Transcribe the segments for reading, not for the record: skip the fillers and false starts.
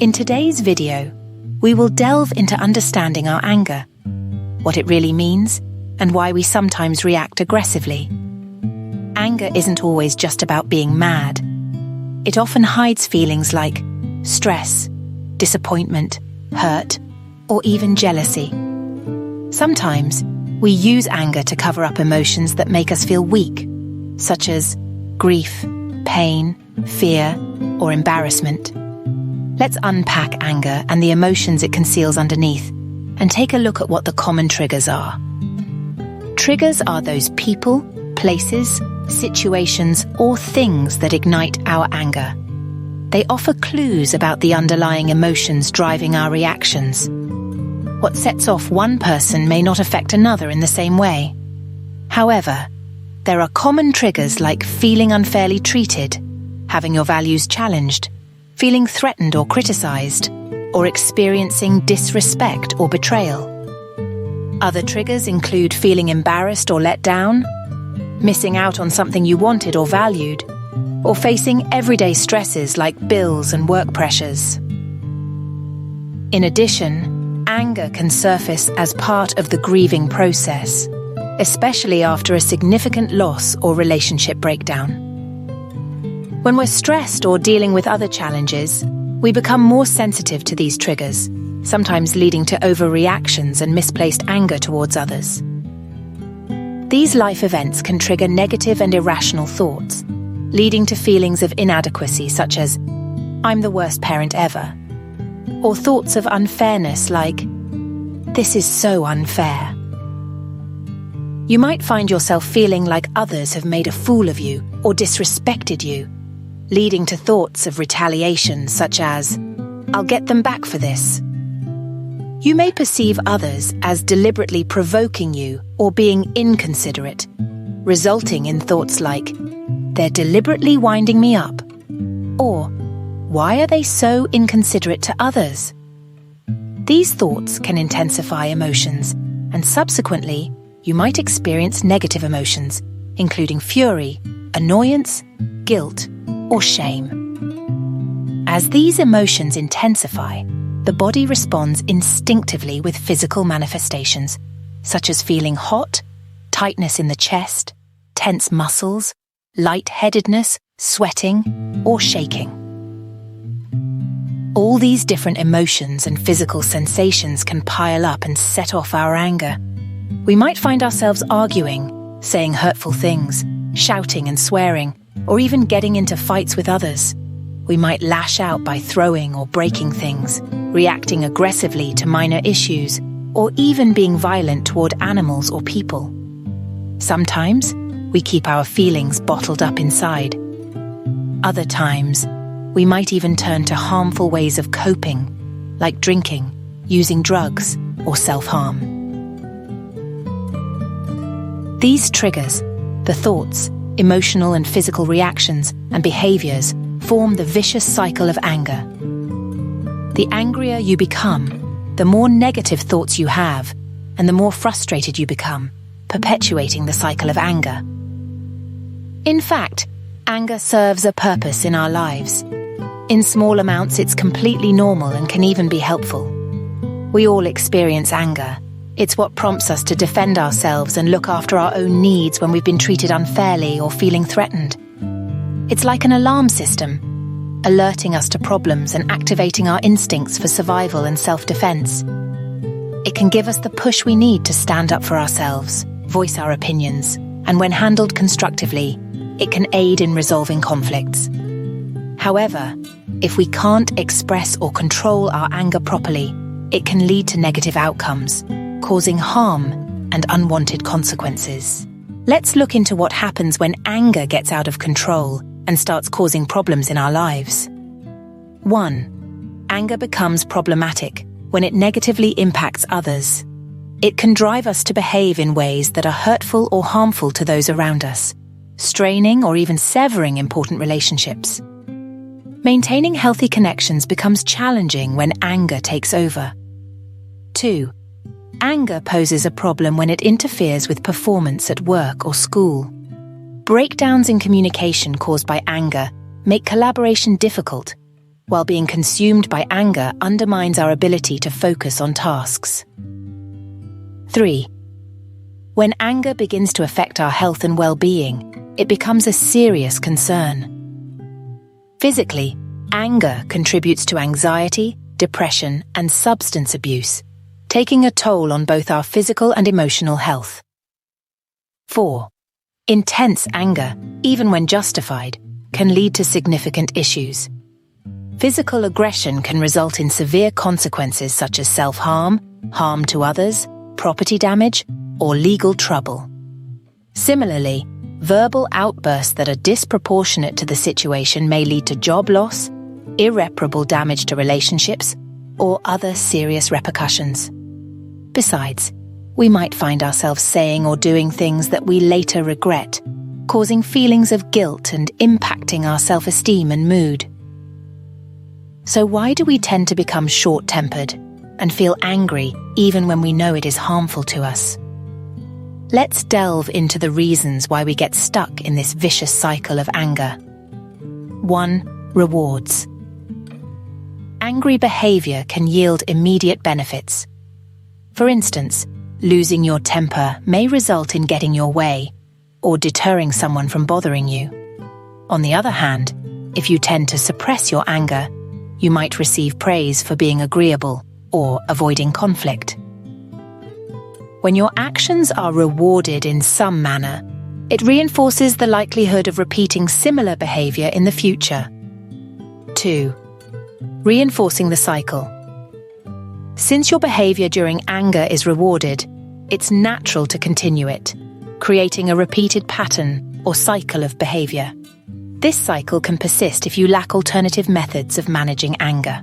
In today's video, we will delve into understanding our anger, what it really means, and why we sometimes react aggressively. Anger isn't always just about being mad. It often hides feelings like stress, disappointment, hurt, or even jealousy. Sometimes, we use anger to cover up emotions that make us feel weak, such as grief, pain, fear, or embarrassment. Let's unpack anger and the emotions it conceals underneath, and take a look at what the common triggers are. Triggers are those people, places, situations, or things that ignite our anger. They offer clues about the underlying emotions driving our reactions. What sets off one person may not affect another in the same way. However, there are common triggers like feeling unfairly treated, having your values challenged, feeling threatened or criticized, or experiencing disrespect or betrayal. Other triggers include feeling embarrassed or let down, missing out on something you wanted or valued, or facing everyday stresses like bills and work pressures. In addition, anger can surface as part of the grieving process, especially after a significant loss or relationship breakdown. When we're stressed or dealing with other challenges, we become more sensitive to these triggers, sometimes leading to overreactions and misplaced anger towards others. These life events can trigger negative and irrational thoughts, leading to feelings of inadequacy such as, "I'm the worst parent ever," or thoughts of unfairness like, "This is so unfair." You might find yourself feeling like others have made a fool of you or disrespected you, leading to thoughts of retaliation such as, "I'll get them back for this." You may perceive others as deliberately provoking you or being inconsiderate, resulting in thoughts like, "They're deliberately winding me up," or "Why are they so inconsiderate to others?" These thoughts can intensify emotions, and subsequently, you might experience negative emotions, including fury, annoyance, guilt, or shame. As these emotions intensify, the body responds instinctively with physical manifestations, such as feeling hot, tightness in the chest, tense muscles, lightheadedness, sweating, or shaking. All these different emotions and physical sensations can pile up and set off our anger. We might find ourselves arguing, saying hurtful things, shouting and swearing, or even getting into fights with others. We might lash out by throwing or breaking things, reacting aggressively to minor issues, or even being violent toward animals or people. Sometimes, we keep our feelings bottled up inside. Other times, we might even turn to harmful ways of coping, like drinking, using drugs, or self-harm. These triggers, the thoughts, emotional and physical reactions, and behaviors form the vicious cycle of anger. The angrier you become, the more negative thoughts you have, and the more frustrated you become, perpetuating the cycle of anger. In fact, anger serves a purpose in our lives. In small amounts, it's completely normal and can even be helpful. We all experience anger. It's what prompts us to defend ourselves and look after our own needs when we've been treated unfairly or feeling threatened. It's like an alarm system, alerting us to problems and activating our instincts for survival and self-defense. It can give us the push we need to stand up for ourselves, voice our opinions, and when handled constructively, it can aid in resolving conflicts. However, if we can't express or control our anger properly, it can lead to negative outcomes, causing harm and unwanted consequences. Let's look into what happens when anger gets out of control and starts causing problems in our lives. 1. Anger becomes problematic when it negatively impacts others. It can drive us to behave in ways that are hurtful or harmful to those around us, straining or even severing important relationships. Maintaining healthy connections becomes challenging when anger takes over. 2. Anger poses a problem when it interferes with performance at work or school. Breakdowns in communication caused by anger make collaboration difficult, while being consumed by anger undermines our ability to focus on tasks. 3. When anger begins to affect our health and well-being, it becomes a serious concern. Physically, anger contributes to anxiety, depression, and substance abuse, taking a toll on both our physical and emotional health. 4. Intense anger, even when justified, can lead to significant issues. Physical aggression can result in severe consequences such as self-harm, harm to others, property damage, or legal trouble. Similarly, verbal outbursts that are disproportionate to the situation may lead to job loss, irreparable damage to relationships, or other serious repercussions. Besides, we might find ourselves saying or doing things that we later regret, causing feelings of guilt and impacting our self-esteem and mood. So why do we tend to become short-tempered and feel angry even when we know it is harmful to us? Let's delve into the reasons why we get stuck in this vicious cycle of anger. 1. Rewards. Angry behavior can yield immediate benefits. For instance, losing your temper may result in getting your way or deterring someone from bothering you. On the other hand, if you tend to suppress your anger, you might receive praise for being agreeable or avoiding conflict. When your actions are rewarded in some manner, it reinforces the likelihood of repeating similar behavior in the future. 2. Reinforcing the cycle. Since your behavior during anger is rewarded, it's natural to continue it, creating a repeated pattern or cycle of behavior. This cycle can persist if you lack alternative methods of managing anger.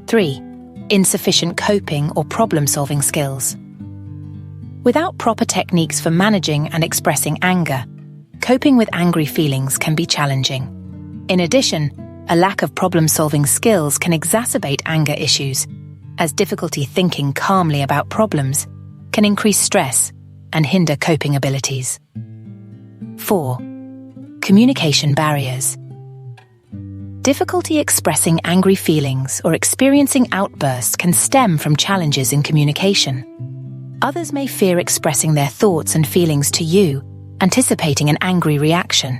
3. Insufficient coping or problem-solving skills. Without proper techniques for managing and expressing anger, coping with angry feelings can be challenging. In addition, a lack of problem-solving skills can exacerbate anger issues, as difficulty thinking calmly about problems can increase stress and hinder coping abilities. 4. Communication barriers. Difficulty expressing angry feelings or experiencing outbursts can stem from challenges in communication. Others may fear expressing their thoughts and feelings to you, anticipating an angry reaction.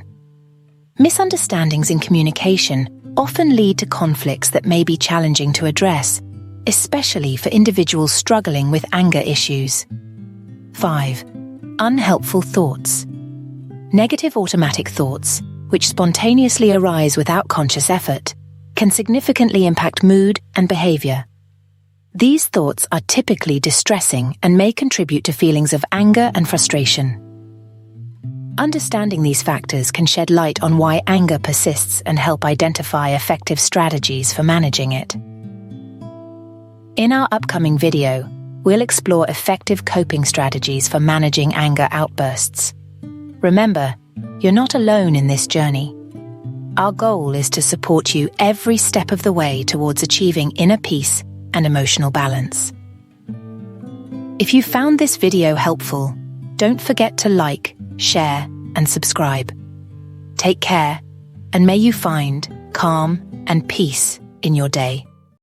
Misunderstandings in communication often lead to conflicts that may be challenging to address, especially for individuals struggling with anger issues. 5. Unhelpful thoughts. Negative automatic thoughts, which spontaneously arise without conscious effort, can significantly impact mood and behavior. These thoughts are typically distressing and may contribute to feelings of anger and frustration. Understanding these factors can shed light on why anger persists and help identify effective strategies for managing it. In our upcoming video, we'll explore effective coping strategies for managing anger outbursts. Remember, you're not alone in this journey. Our goal is to support you every step of the way towards achieving inner peace and emotional balance. If you found this video helpful, don't forget to like, share, and subscribe. Take care, and may you find calm and peace in your day.